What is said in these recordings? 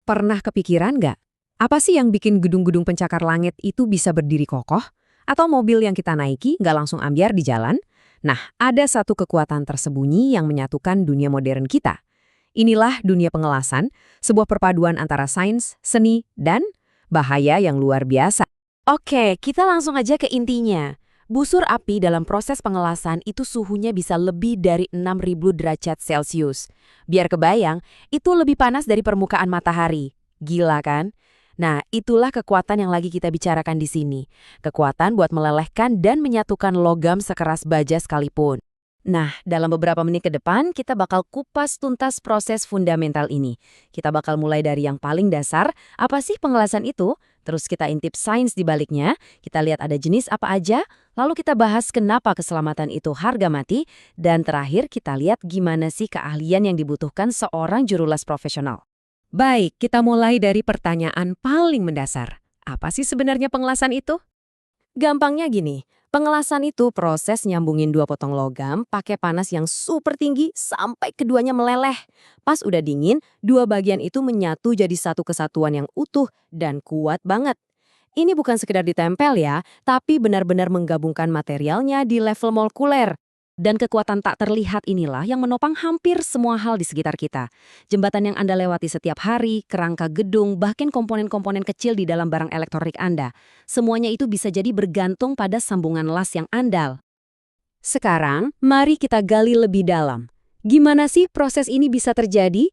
Pernah kepikiran nggak? Apa sih yang bikin gedung-gedung pencakar langit itu bisa berdiri kokoh? Atau mobil yang kita naiki nggak langsung ambyar di jalan? Nah, ada satu kekuatan tersembunyi yang menyatukan dunia modern kita. Inilah dunia pengelasan, sebuah perpaduan antara sains, seni, dan bahaya yang luar biasa. Oke, kita langsung aja ke intinya. Busur api dalam proses pengelasan itu suhunya bisa lebih dari 6.000 derajat Celcius. Biar kebayang, itu lebih panas dari permukaan matahari. Gila kan? Nah, itulah kekuatan yang lagi kita bicarakan di sini. Kekuatan buat melelehkan dan menyatukan logam sekeras baja sekalipun. Nah, dalam beberapa menit ke depan, kita bakal kupas tuntas proses fundamental ini. Kita bakal mulai dari yang paling dasar, apa sih pengelasan itu? Terus kita intip sains di baliknya, kita lihat ada jenis apa aja, lalu kita bahas kenapa keselamatan itu harga mati, dan terakhir kita lihat gimana sih keahlian yang dibutuhkan seorang jurulas profesional. Baik, kita mulai dari pertanyaan paling mendasar. Apa sih sebenarnya pengelasan itu? Gampangnya gini, pengelasan itu proses nyambungin dua potong logam pakai panas yang super tinggi sampai keduanya meleleh. Pas udah dingin, dua bagian itu menyatu jadi satu kesatuan yang utuh dan kuat banget. Ini bukan sekedar ditempel ya, tapi benar-benar menggabungkan materialnya di level molekuler. Dan kekuatan tak terlihat inilah yang menopang hampir semua hal di sekitar kita. Jembatan yang Anda lewati setiap hari, kerangka gedung, bahkan komponen-komponen kecil di dalam barang elektronik Anda. Semuanya itu bisa jadi bergantung pada sambungan las yang andal. Sekarang, mari kita gali lebih dalam. Gimana sih proses ini bisa terjadi?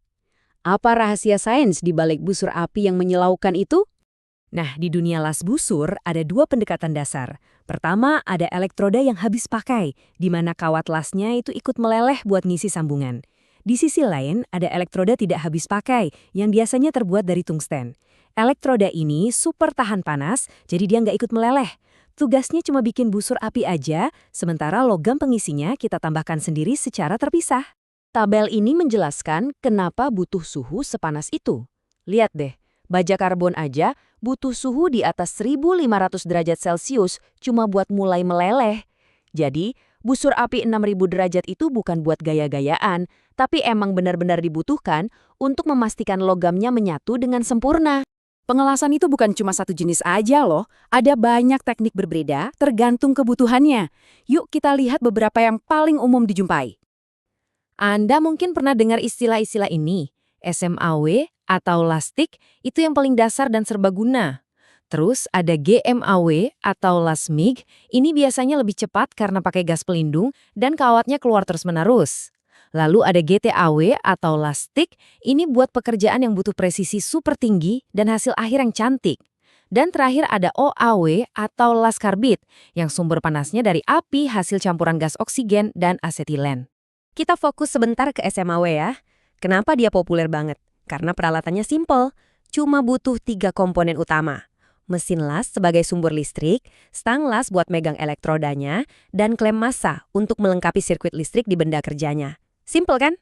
Apa rahasia sains di balik busur api yang menyilaukan itu? Nah, di dunia las busur ada dua pendekatan dasar. Pertama, ada elektroda yang habis pakai, di mana kawat lasnya itu ikut meleleh buat ngisi sambungan. Di sisi lain, ada elektroda tidak habis pakai, yang biasanya terbuat dari tungsten. Elektroda ini super tahan panas, jadi dia nggak ikut meleleh. Tugasnya cuma bikin busur api aja, sementara logam pengisinya kita tambahkan sendiri secara terpisah. Tabel ini menjelaskan kenapa butuh suhu sepanas itu. Lihat deh, baja karbon aja butuh suhu di atas 1.500 derajat Celcius cuma buat mulai meleleh. Jadi, busur api 6.000 derajat itu bukan buat gaya-gayaan, tapi emang benar-benar dibutuhkan untuk memastikan logamnya menyatu dengan sempurna. Pengelasan itu bukan cuma satu jenis aja loh, ada banyak teknik berbeda tergantung kebutuhannya. Yuk kita lihat beberapa yang paling umum dijumpai. Anda mungkin pernah dengar istilah-istilah ini, SMAW atau lastik itu yang paling dasar dan serbaguna. Terus ada GMAW atau las MIG, ini biasanya lebih cepat karena pakai gas pelindung dan kawatnya keluar terus-menerus. Lalu ada GTAW atau lastik, ini buat pekerjaan yang butuh presisi super tinggi dan hasil akhir yang cantik. Dan terakhir ada OAW atau las karbit, yang sumber panasnya dari api hasil campuran gas oksigen dan asetilen. Kita fokus sebentar ke SMAW ya. Kenapa dia populer banget? Karena peralatannya simpel, cuma butuh 3 komponen utama. Mesin las sebagai sumber listrik, stang las buat megang elektrodanya, dan klem massa untuk melengkapi sirkuit listrik di benda kerjanya. Simpel kan?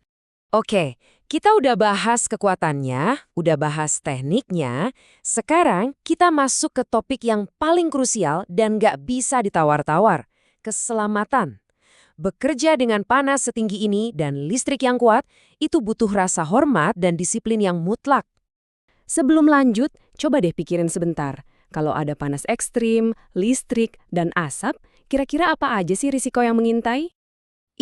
Oke, kita udah bahas kekuatannya, udah bahas tekniknya. Sekarang kita masuk ke topik yang paling krusial dan nggak bisa ditawar-tawar, keselamatan. Bekerja dengan panas setinggi ini dan listrik yang kuat, itu butuh rasa hormat dan disiplin yang mutlak. Sebelum lanjut, coba deh pikirin sebentar. Kalau ada panas ekstrim, listrik, dan asap, kira-kira apa aja sih risiko yang mengintai?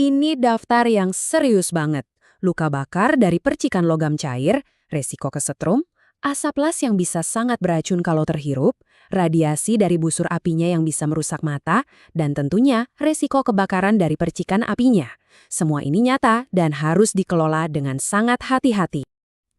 Ini daftar yang serius banget. Luka bakar dari percikan logam cair, resiko kesetrum, asap las yang bisa sangat beracun kalau terhirup, radiasi dari busur apinya yang bisa merusak mata, dan tentunya resiko kebakaran dari percikan apinya. Semua ini nyata dan harus dikelola dengan sangat hati-hati.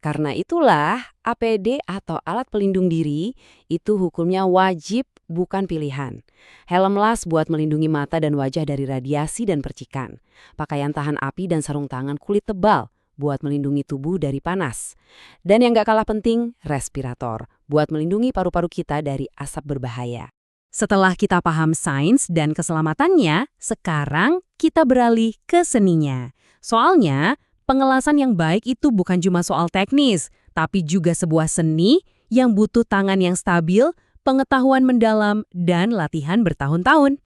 Karena itulah, APD atau alat pelindung diri itu hukumnya wajib, bukan pilihan. Helm las buat melindungi mata dan wajah dari radiasi dan percikan. Pakaian tahan api dan sarung tangan kulit tebal buat melindungi tubuh dari panas. Dan yang gak kalah penting, respirator, buat melindungi paru-paru kita dari asap berbahaya. Setelah kita paham sains dan keselamatannya, sekarang kita beralih ke seninya. Soalnya, pengelasan yang baik itu bukan cuma soal teknis, tapi juga sebuah seni yang butuh tangan yang stabil, pengetahuan mendalam, dan latihan bertahun-tahun.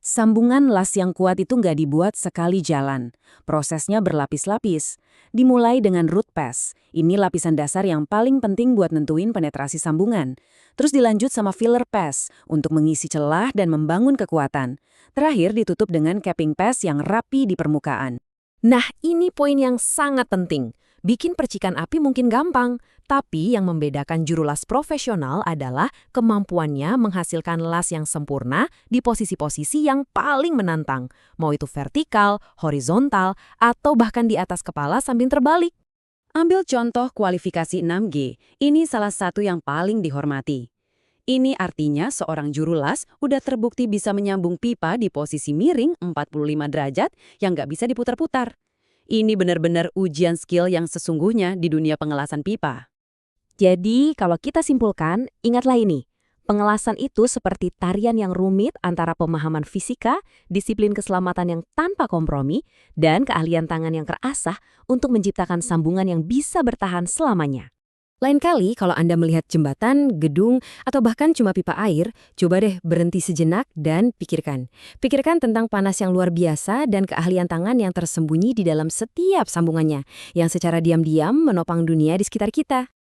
Sambungan las yang kuat itu nggak dibuat sekali jalan. Prosesnya berlapis-lapis. Dimulai dengan root pass. Ini lapisan dasar yang paling penting buat nentuin penetrasi sambungan. Terus dilanjut sama filler pass untuk mengisi celah dan membangun kekuatan. Terakhir ditutup dengan capping pass yang rapi di permukaan. Nah, ini poin yang sangat penting. Bikin percikan api mungkin gampang, tapi yang membedakan juru las profesional adalah kemampuannya menghasilkan las yang sempurna di posisi-posisi yang paling menantang, mau itu vertikal, horizontal, atau bahkan di atas kepala sambil terbalik. Ambil contoh kualifikasi 6G, ini salah satu yang paling dihormati. Ini artinya seorang juru las udah terbukti bisa menyambung pipa di posisi miring 45 derajat yang nggak bisa diputar-putar. Ini benar-benar ujian skill yang sesungguhnya di dunia pengelasan pipa. Jadi, kalau kita simpulkan, ingatlah ini. Pengelasan itu seperti tarian yang rumit antara pemahaman fisika, disiplin keselamatan yang tanpa kompromi, dan keahlian tangan yang terasah untuk menciptakan sambungan yang bisa bertahan selamanya. Lain kali kalau Anda melihat jembatan, gedung, atau bahkan cuma pipa air, coba deh berhenti sejenak dan pikirkan. Pikirkan tentang panas yang luar biasa dan keahlian tangan yang tersembunyi di dalam setiap sambungannya, yang secara diam-diam menopang dunia di sekitar kita.